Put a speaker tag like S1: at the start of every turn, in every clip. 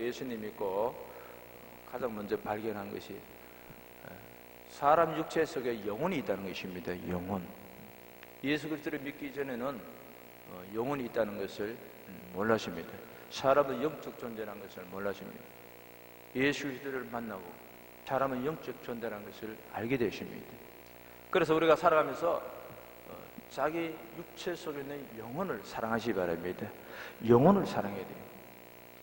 S1: 예수님 믿고 가장 먼저 발견한 것이 사람 육체 속에 영혼이 있다는 것입니다. 영혼. 예수 그리스도를 믿기 전에는 영혼이 있다는 것을 몰랐습니다. 사람은 영적 존재라는 것을 몰랐습니다. 예수 그리스도를 만나고 사람은 영적 존재라는 것을 알게 되십니다. 그래서 우리가 살아가면서 자기 육체 속에 있는 영혼을 사랑하시기 바랍니다. 영혼을 사랑해야 돼요.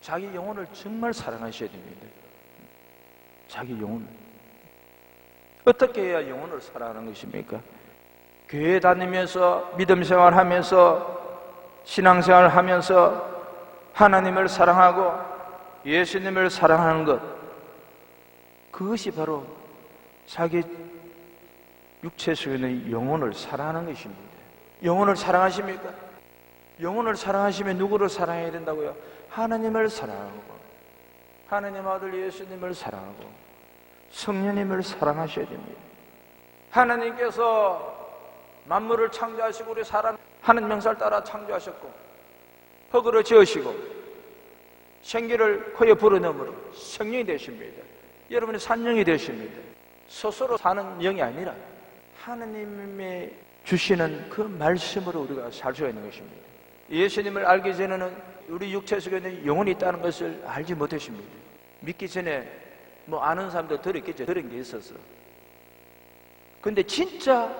S1: 자기 영혼을 정말 사랑하셔야 됩니다. 자기 영혼을. 어떻게 해야 영혼을 사랑하는 것입니까? 교회 다니면서 믿음 생활하면서 신앙생활을 하면서 하나님을 사랑하고 예수님을 사랑하는 것, 그것이 바로 자기 육체 속에 있는 영혼을 사랑하는 것입니다. 영혼을 사랑하십니까? 영혼을 사랑하시면 누구를 사랑해야 된다고요? 하나님을 사랑하고 하나님 아들 예수님을 사랑하고 성령님을 사랑하셔야 됩니다. 하나님께서 만물을 창조하시고 우리 사람 하는 명사를 따라 창조하셨고 흙으로 지으시고 생기를 코에 불어넣으므로 성령이 되십니다. 여러분이 산령이 되십니다. 스스로 사는 영이 아니라 하나님의 주시는 그 말씀으로 우리가 살 수가 있는 것입니다. 예수님을 알기 전에는 우리 육체 속에 있는 영혼이 있다는 것을 알지 못했습니다. 믿기 전에 아는 사람도 들었겠죠. 들은 게 있어서. 근데 진짜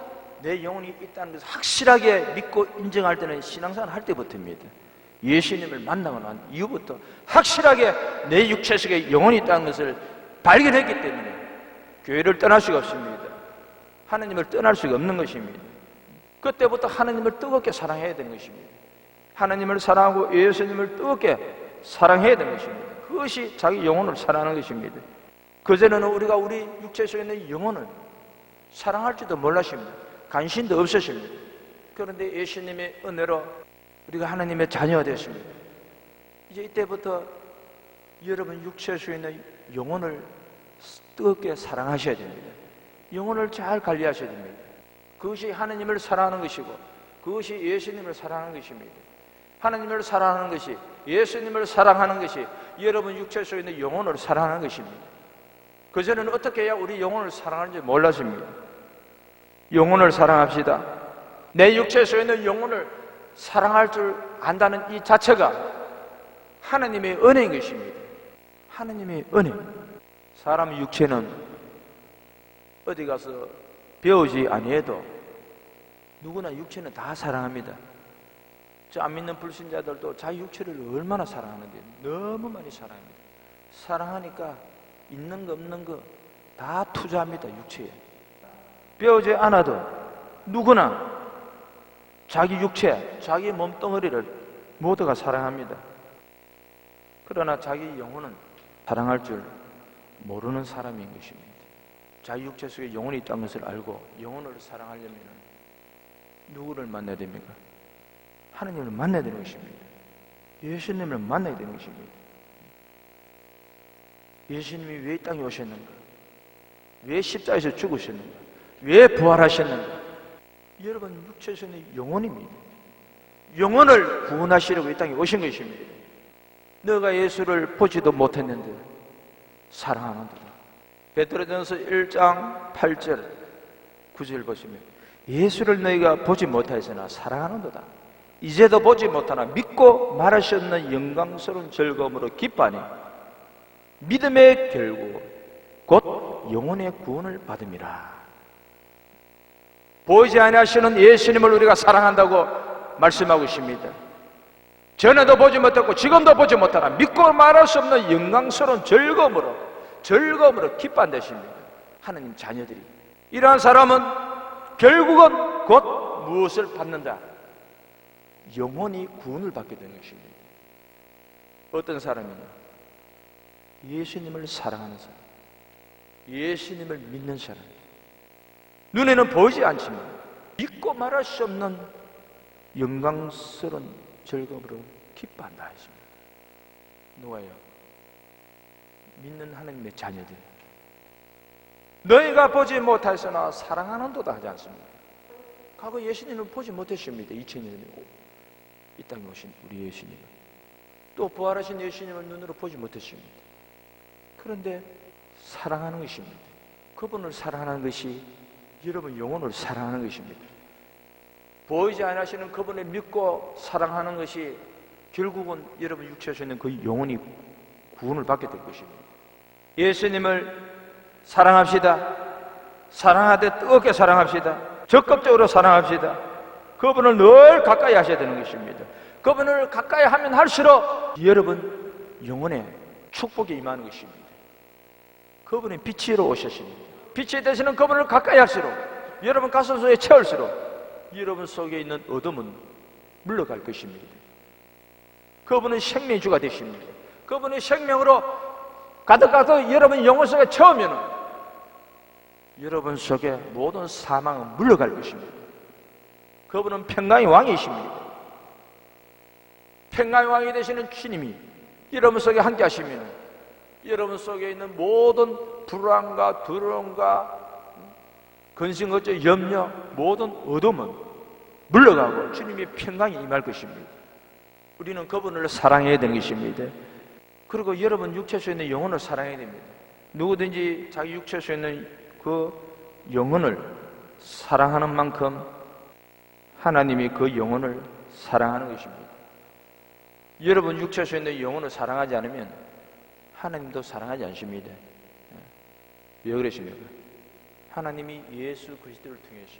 S1: 내 영혼이 있다는 것을 확실하게 믿고 인정할 때는 신앙생활 할 때부터입니다. 예수님을 만나고 난 이후부터 확실하게 내 육체 속에 영혼이 있다는 것을 발견했기 때문에 교회를 떠날 수가 없습니다. 하나님을 떠날 수가 없는 것입니다. 그때부터 하나님을 뜨겁게 사랑해야 되는 것입니다. 하나님을 사랑하고 예수님을 뜨겁게 사랑해야 되는 것입니다. 그것이 자기 영혼을 사랑하는 것입니다. 그전에는 우리가 우리 육체 속에 있는 영혼을 사랑할지도 몰랐습니다. 관심도 없으십니다. 그런데 예수님의 은혜로 우리가 하나님의 자녀가 되었습니다. 이제 이때부터 여러분 육체 속에 있는 영혼을 뜨겁게 사랑하셔야 됩니다. 영혼을 잘 관리하셔야 됩니다. 그것이 하나님을 사랑하는 것이고 그것이 예수님을 사랑하는 것입니다. 하나님을 사랑하는 것이 예수님을 사랑하는 것이 여러분 육체 속에 있는 영혼을 사랑하는 것입니다. 그전에는 어떻게 해야 우리 영혼을 사랑하는지 몰랐습니다. 영혼을 사랑합시다. 내 육체 속에 있는 영혼을 사랑할 줄 안다는 이 자체가 하나님의 은혜인 것입니다. 하나님의 은혜. 사람 육체는 어디 가서 배우지 아니해도 누구나 육체는 다 사랑합니다. 저 안 믿는 불신자들도 자기 육체를 얼마나 사랑하는데 너무 많이 사랑합니다. 사랑하니까 있는 거 없는 거 다 투자합니다. 육체에. 배우지 않아도 누구나 자기 육체, 자기 몸뚱어리를 모두가 사랑합니다. 그러나 자기 영혼은 사랑할 줄 모르는 사람인 것입니다. 자기 육체 속에 영혼이 있다는 것을 알고 영혼을 사랑하려면 누구를 만나야 됩니까? 하나님을 만나야 되는 것입니다. 예수님을 만나야 되는 것입니다. 예수님이 왜 이 땅에 오셨는가? 왜 십자가에서 죽으셨는가? 왜 부활하셨는가? 여러분 육체 속에 있는 영혼입니다. 영혼을 구원하시려고 이 땅에 오신 것입니다. 너가 예수를 보지도 못했는데 사랑하는도다. 베드로전서 1장 8절 9절 보시면 예수를 너희가 보지 못하였으나 사랑하는도다. 이제도 보지 못하나 믿고 말하셨는 영광스러운 즐거움으로 기뻐하니 믿음의 결국 곧 영혼의 구원을 받음이라. 보이지 아니하시는 예수님을 우리가 사랑한다고 말씀하고 있습니다. 전에도 보지 못했고 지금도 보지 못하나 믿고 말할 수 없는 영광스러운 즐거움으로 기뻐한다 하십니다. 하나님 자녀들이. 이러한 사람은 결국은 곧 무엇을 받는다? 영혼이 구원을 받게 되는 것입니다. 어떤 사람이냐? 예수님을 사랑하는 사람, 예수님을 믿는 사람. 눈에는 보이지 않지만 믿고 말할 수 없는 영광스러운 즐거움으로 기뻐한다 하십니다. 누가요? 믿는 하나님의 자녀들. 너희가 보지 못하였으나 사랑하는도다 하지 않습니까? 과거 예수님을 보지 못했습니다. 2000년 이 땅에 오신 우리 예수님을. 또 부활하신 예수님을 눈으로 보지 못했습니다. 그런데 사랑하는 것입니다. 그분을 사랑하는 것이 여러분 영혼을 사랑하는 것입니다. 보이지 않으시는 그분을 믿고 사랑하는 것이 결국은 여러분 육체에서 있는 그 영혼이 구원을 받게 될 것입니다. 예수님을 사랑합시다. 사랑하되 뜨겁게 사랑합시다. 적극적으로 사랑합시다. 그분을 늘 가까이 하셔야 되는 것입니다. 그분을 가까이 하면 할수록 여러분 영혼에 축복이 임하는 것입니다. 그분이 빛으로 오셨습니다. 빛이 되시는 그분을 가까이 할수록 여러분 가슴 속에 채울수록 여러분 속에 있는 어둠은 물러갈 것입니다. 그분은 생명의 주가 되십니다. 그분의 생명으로 가득가득 여러분 영혼 속에 채우면 여러분 속에 모든 사망은 물러갈 것입니다. 그분은 평강의 왕이십니다. 평강의 왕이 되시는 주님이 여러분 속에 함께 하시면 여러분 속에 있는 모든 불안과 두려움과 근심걱정, 염려, 모든 어둠은 물러가고 주님의 평강이 임할 것입니다. 우리는 그분을 사랑해야 되는 것입니다. 그리고 여러분 육체에 있는 영혼을 사랑해야 됩니다. 누구든지 자기 육체에 있는 그 영혼을 사랑하는 만큼 하나님이 그 영혼을 사랑하는 것입니다. 여러분 육체에 있는 영혼을 사랑하지 않으면 하나님도 사랑하지 않습니다. 왜 그러십니까? 하나님이 예수 그리스도를 통해서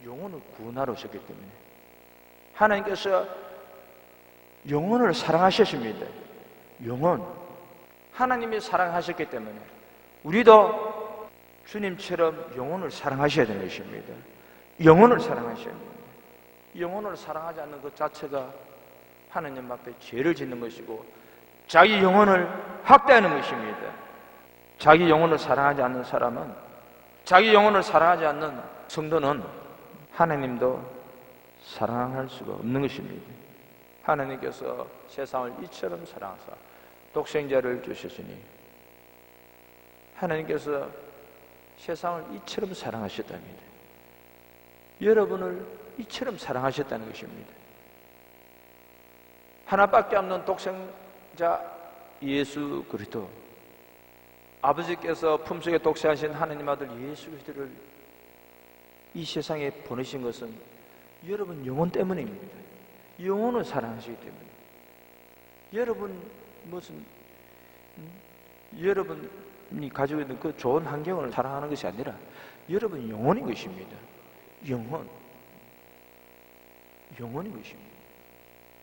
S1: 영혼을 구원하러 오셨기 때문에 하나님께서 영혼을 사랑하셨습니다. 영혼 하나님이 사랑하셨기 때문에 우리도 주님처럼 영혼을 사랑하셔야 되는 것입니다. 영혼을 사랑하셔야 됩니다. 영혼을 사랑하지 않는 것 자체가 하나님 앞에 죄를 짓는 것이고 자기 영혼을 학대하는 것입니다. 자기 영혼을 사랑하지 않는 사람은, 자기 영혼을 사랑하지 않는 성도는 하나님도 사랑할 수가 없는 것입니다. 하나님께서 세상을 이처럼 사랑하사 독생자를 주셨으니 하나님께서 세상을 이처럼 사랑하셨답니다. 여러분을 이처럼 사랑하셨다는 것입니다. 하나밖에 없는 독생자 예수 그리스도, 아버지께서 품속에 독생하신 하나님 아들 예수 그리스도를 이 세상에 보내신 것은 여러분 영혼 때문입니다. 영혼을 사랑하시기 때문에. 여러분 무슨 여러분이 가지고 있는 그 좋은 환경을 사랑하는 것이 아니라 여러분 영혼인 것입니다. 영혼인 것입니다.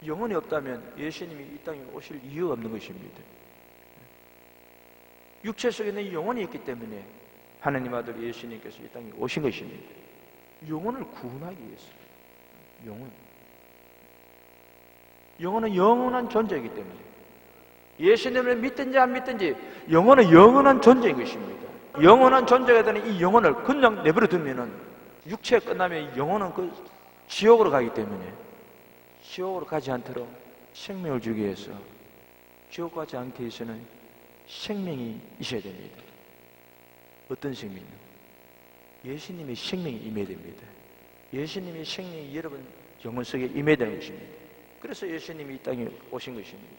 S1: 영혼이 없다면 예수님이 이 땅에 오실 이유가 없는 것입니다. 육체 속에 있는 영혼이 있기 때문에 하나님 아들 예수님께서 이 땅에 오신 것입니다. 영혼을 구원하기 위해서. 영혼은 영원한 존재이기 때문에 예수님을 믿든지 안 믿든지 영혼은 영원한 존재인 것입니다. 영원한 존재가 되는 이 영혼을 그냥 내버려 두면은 육체가 끝나면 영혼은 그 지옥으로 가기 때문에 지옥으로 가지 않도록 생명을 주기 위해서 지옥 가지 않게 위해서는 생명이 있어야 됩니다. 어떤 생명이요? 예수님의 생명이 임해야 됩니다. 예수님의 생명이 여러분 영혼 속에 임해야 되는 것입니다. 그래서 예수님이 이 땅에 오신 것입니다.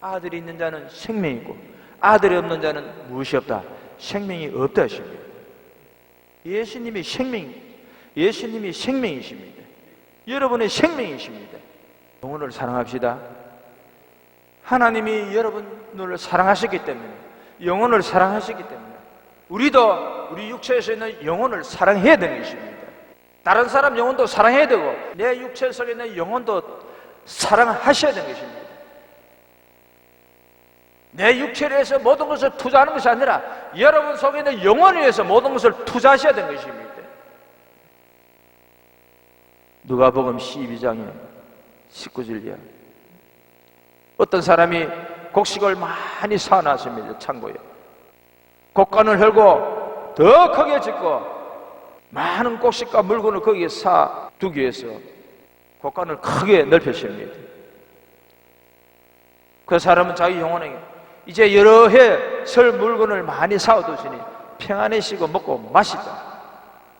S1: 아들이 있는 자는 생명이 있고 아들이 없는 자는 무엇이 없다? 생명이 없다 하십니다. 예수님이 생명이십니다. 여러분의 생명이십니다. 영혼을 사랑합시다. 하나님이 여러분을 사랑하셨기 때문에, 영혼을 사랑하셨기 때문에 우리도 우리 육체에서 있는 영혼을 사랑해야 되는 것입니다. 다른 사람 영혼도 사랑해야 되고 내 육체 속에 있는 영혼도 사랑하셔야 되는 것입니다. 내 육체를 위해서 모든 것을 투자하는 것이 아니라 여러분 속에 있는 영혼을 위해서 모든 것을 투자하셔야 되는 것입니다. 누가복음 12장에 19절이야. 어떤 사람이 곡식을 많이 사놨습니다. 창고에 곡간을 헐고 더 크게 짓고 많은 곡식과 물건을 거기에 사두기 위해서 곡간을 크게 넓혔습니다. 그 사람은 자기 영혼에게 이제 여러 해 설 물건을 많이 사두시니 평안해지고 먹고 마시자,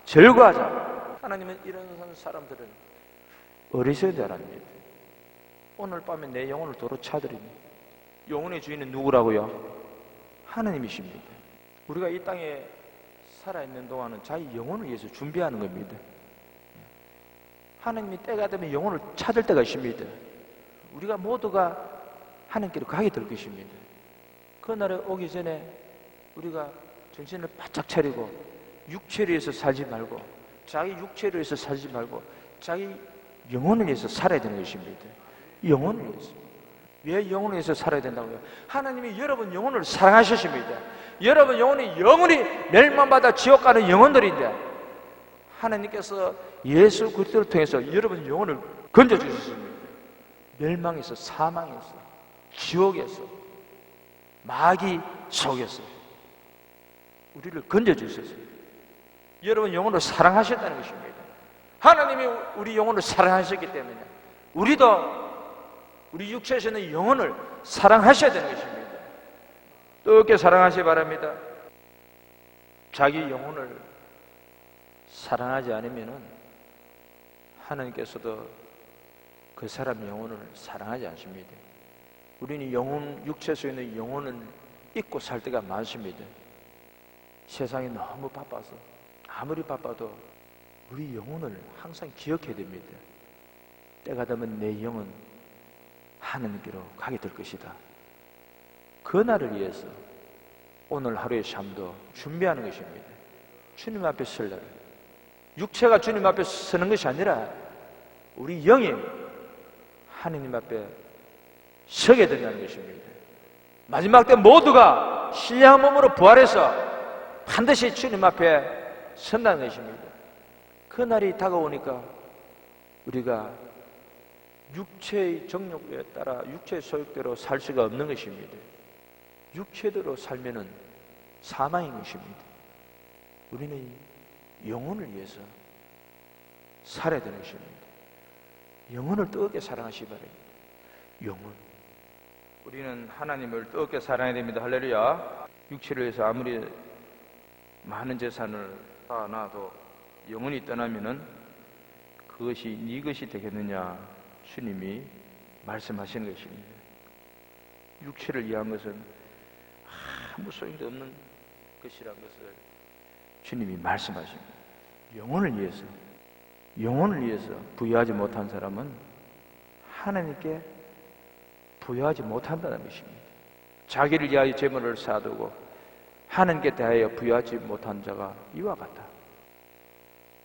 S1: 즐거워하자. 하나님은 이런 사람들은 어리석은 자랍니다. 오늘 밤에 내 영혼을 도로 차드리니. 영혼의 주인은 누구라고요? 하나님이십니다. 우리가 이 땅에 살아있는 동안은 자기 영혼을 위해서 준비하는 겁니다. 하나님이 때가 되면 영혼을 찾을 때가 있습니다. 우리가 모두가 하나님께로 가게 될 것입니다. 그날에 오기 전에 우리가 정신을 바짝 차리고 육체를 위해서 살지 말고, 자기 육체를 위해서 살지 말고 자기 영혼을 위해서 살아야 되는 것입니다. 영혼을 위해서. 왜 영혼을 위해서 살아야 된다고요? 하나님이 여러분 영혼을 사랑하셨습니다. 여러분 영혼이 영원히 멸망받아 지옥 가는 영혼들인데, 하나님께서 예수 그리스도를 통해서 여러분 영혼을 건져주셨습니다. 멸망에서, 사망에서, 지옥에서, 마귀 속에서 우리를 건져주셨어요. 여러분 영혼을 사랑하셨다는 것입니다. 하나님이 우리 영혼을 사랑하셨기 때문에 우리도 우리 육체에서는 영혼을 사랑하셔야 되는 것입니다. 뜨겁게 사랑하시기 바랍니다. 자기 영혼을 사랑하지 않으면 하나님께서도 그 사람 영혼을 사랑하지 않습니다. 우리는 육체 속에 있는 영혼을 잊고 살 때가 많습니다. 세상이 너무 바빠서 아무리 바빠도 우리 영혼을 항상 기억해야 됩니다. 때가 되면 내 영은 하나님께로 가게 될 것이다. 그 날을 위해서 오늘 하루의 삶도 준비하는 것입니다. 주님 앞에 설 날, 육체가 주님 앞에 서는 것이 아니라 우리 영이 하나님 앞에 서게 된다는 것입니다. 마지막 때 모두가 신령한 몸으로 부활해서 반드시 주님 앞에 선다는 것입니다. 그 날이 다가오니까 우리가 육체의 정욕에 따라 육체의 소욕대로 살 수가 없는 것입니다. 육체대로 살면은 사망인 것입니다. 우리는 영혼을 위해서 살아야 되는 것입니다. 영혼을 뜨겁게 사랑하시기 바랍니다. 영혼. 우리는 하나님을 뜨겁게 사랑해야 됩니다. 할렐루야. 육체를 위해서 아무리 많은 재산을 쌓아놔도 영혼이 떠나면은 그것이 네 것이 되겠느냐, 주님이 말씀하시는 것입니다. 육체를 위한 것은 아무 소용도 없는 것이라는 것을 주님이 말씀하십니다. 영혼을 위해서 부여하지 못한 사람은 하나님께 부여하지 못한다는 것입니다. 자기를 위하여 재물을 쌓아두고 하나님께 대하여 부여하지 못한 자가 이와 같다.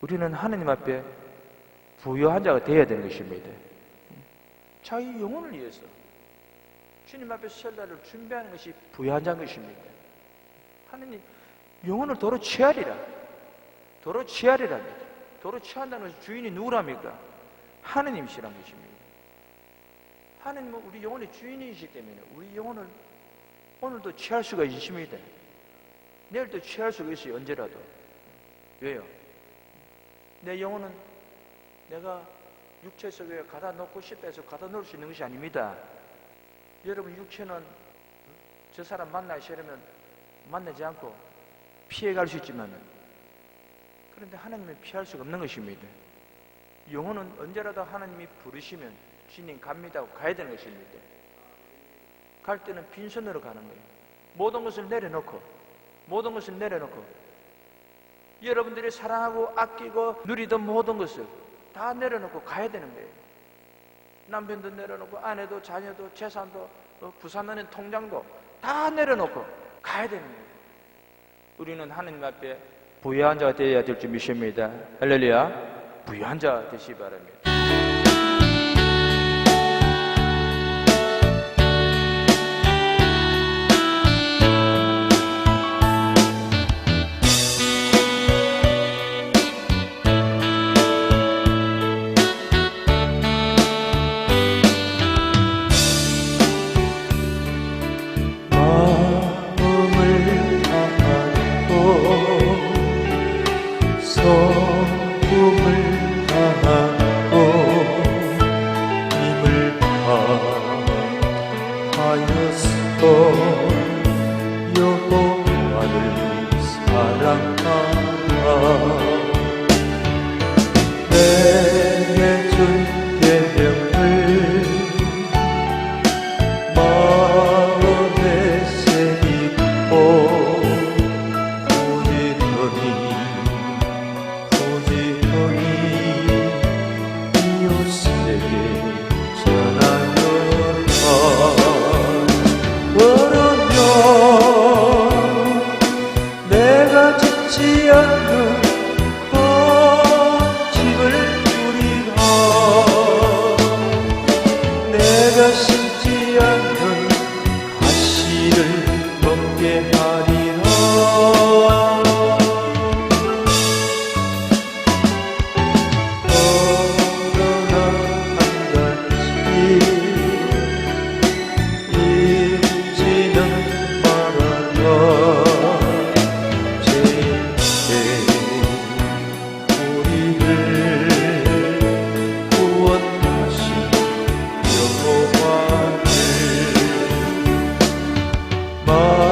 S1: 우리는 하나님 앞에 부여한 자가 되어야 되는 것입니다. 자기 영혼을 위해서 주님 앞에 설 날을 준비하는 것이 부여한 자인 것입니다. 하나님 영혼을 도로 취하리라. 도로 취하리랍니다. 도로 취한다는 것은 주인이 누구랍니까? 하나님이시란 것입니다. 하나님은 우리 영혼의 주인이시기 때문에 우리 영혼을 오늘도 취할 수가 있습니다. 내일도 취할 수가 있어요. 언제라도. 왜요? 내 영혼은 내가 육체 속에 가다 놓고 싶다 해서 가다 놓을 수 있는 것이 아닙니다. 여러분 육체는 저 사람 만나기 싫으면 만나지 않고 피해갈 수 있지만, 그런데 하나님은 피할 수가 없는 것입니다. 영혼은 언제라도 하나님이 부르시면 주님 갑니다 하고 가야 되는 것입니다. 갈 때는 빈손으로 가는 거예요. 모든 것을 내려놓고 여러분들이 사랑하고 아끼고 누리던 모든 것을 다 내려놓고 가야 되는 거예요. 남편도 내려놓고 아내도 자녀도 재산도 부산하는 통장도 다 내려놓고 가야 되는 거예요. 우리는 하나님 앞에 부유한 자가 되어야 될 줄 믿습니다. 할렐루야. 부유한 자 되시기 바랍니다.
S2: 내게 준 계명을
S1: 뭐